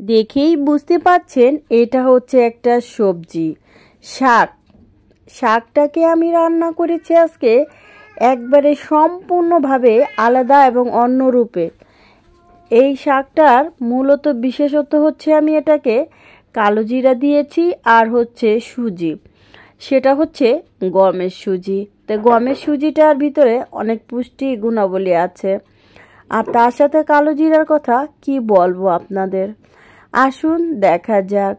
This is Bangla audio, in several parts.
দেখেই বুঝতে পাচ্ছেন এটা হচ্ছে একটা সবজি, শাক। শাকটাকে আমি রান্না করেছি আজকে একবারে সম্পূর্ণভাবে আলাদা এবং অন্য রূপে। এই শাকটার মূলত বিশেষত্ব হচ্ছে আমি এটাকে কালো জিরা দিয়েছি আর হচ্ছে সুজি, সেটা হচ্ছে গমের সুজি। তো গমের সুজিটার ভিতরে অনেক পুষ্টি গুণাবলী আছে, আর তার সাথে কালো জিরার কথা কি বলবো আপনাদের। আসুন দেখা যাক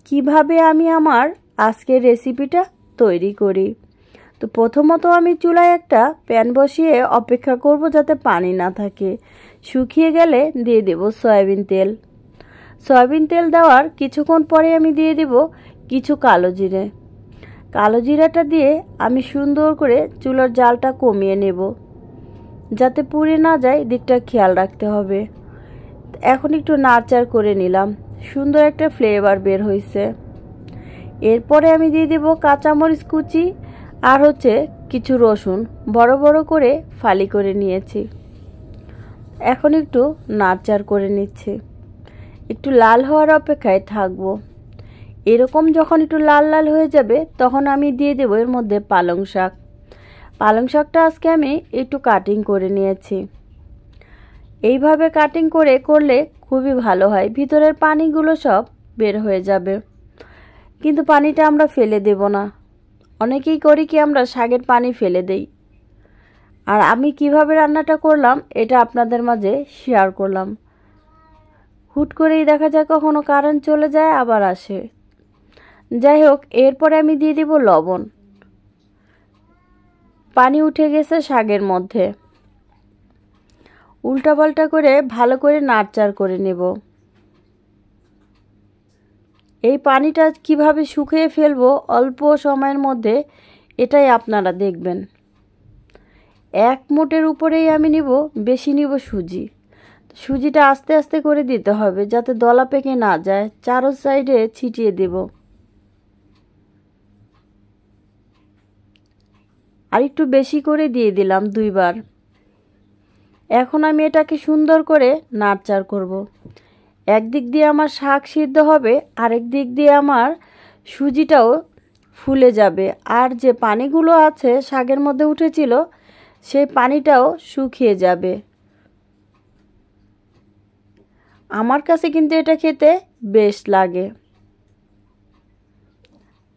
কিভাবে আমি আমার আজকের রেসিপিটা তৈরি করি। তো প্রথমত আমি চুলায় একটা প্যান বসিয়ে অপেক্ষা করব যাতে পানি না থাকে। শুকিয়ে গেলে দিয়ে দেব সয়াবিন তেল। সয়াবিন তেল দেওয়ার কিছুক্ষণ পরে আমি দিয়ে দেব কিছু কালো জিরে। কালো জিরাটা দিয়ে আমি সুন্দর করে চুলার জালটা কমিয়ে নেব, যাতে পুড়ে না যায় দিকটা খেয়াল রাখতে হবে। এখন একটু নাড়চাড় করে নিলাম, সুন্দর একটা ফ্লেভার বের হয়েছে। এরপরে আমি দিয়ে দেব কাঁচামরিচ কুচি আর হচ্ছে কিছু রসুন বড় বড় করে ফালি করে নিয়েছি। এখন একটু নাড়চাড় করে নিচ্ছি, একটু লাল হওয়ার অপেক্ষায় থাকবো। এরকম যখন একটু লাল লাল হয়ে যাবে তখন আমি দিয়ে দেবো এর মধ্যে পালং শাক। পালং শাকটা আজকে আমি একটু কাটিং করে নিয়েছি। এইভাবে কাটিং করলে খুবই ভালো হয়, ভিতরের পানিগুলো সব বের হয়ে যাবে। কিন্তু পানিটা আমরা ফেলে দেব না। অনেকেই করি কি আমরা শাকের পানি ফেলে দেই, আর আমি কিভাবে রান্নাটা করলাম এটা আপনাদের মাঝে শেয়ার করলাম। হুট করেই দেখা যায় কখনো কারেন্ট চলে যায় আবার আসে। যাই হোক, এরপরে আমি দিয়ে দিব লবণ। পানি উঠে গেছে শাকের মধ্যে। উল্টাপাল্টা করে ভালো করে নাড়চাড় করে নেব। এই পানিটা কিভাবে শুকিয়ে ফেলবো অল্প সময়ের মধ্যে, এটাই আপনারা দেখবেন। এক মুঠের উপরেই আমি নিব, বেশি নিব সুজি। সুজিটা আস্তে আস্তে করে দিতে হবে যাতে দলা পেকে না যায়। চারো সাইডে ছিটিয়ে দেব। আর একটু বেশি করে দিয়ে দিলাম 2 বার। এখন আমি এটাকে সুন্দর করে নাড়চাড় করব। একদিক দিয়ে আমার শাক সিদ্ধ হবে, আরেক দিক দিয়ে আমার সুজিটাও ফুলে যাবে, আর যে পানিগুলো আছে শাকের মধ্যে উঠেছিল সেই পানিটাও শুকিয়ে যাবে। আমার কাছে কিন্তু এটা খেতে বেশ লাগে।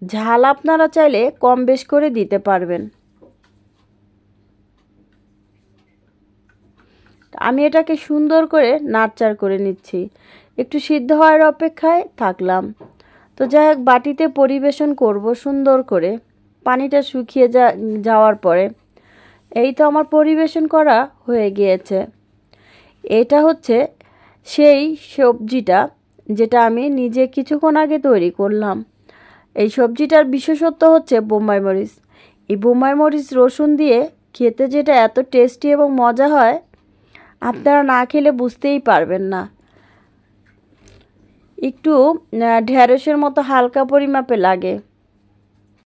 ঝাল আপনারা চাইলে কম বেশ করে দিতে পারবেন। আমি এটাকে সুন্দর করে নাড়চাড় করে নিচ্ছি, একটু সিদ্ধ হওয়ার অপেক্ষায় থাকলাম। তো যাই হোক, বাটিতে পরিবেশন করব সুন্দর করে পানিটা শুকিয়ে যাওয়ার পরে। এই তো আমার পরিবেশন করা হয়ে গিয়েছে। এটা হচ্ছে সেই সবজিটা যেটা আমি নিজে কিছুক্ষণ আগে তৈরি করলাম। এই সবজিটার বিশেষত্ব হচ্ছে বোম্বাই মরিচ। এই বোম্বাই মরিচ রসুন দিয়ে খেতে যেটা এত টেস্টি এবং মজা হয়, আপনারা না খেলে বুঝতেই পারবেন না। একটু ঢেঁড়সের মতো হালকা পরিমাপে লাগে।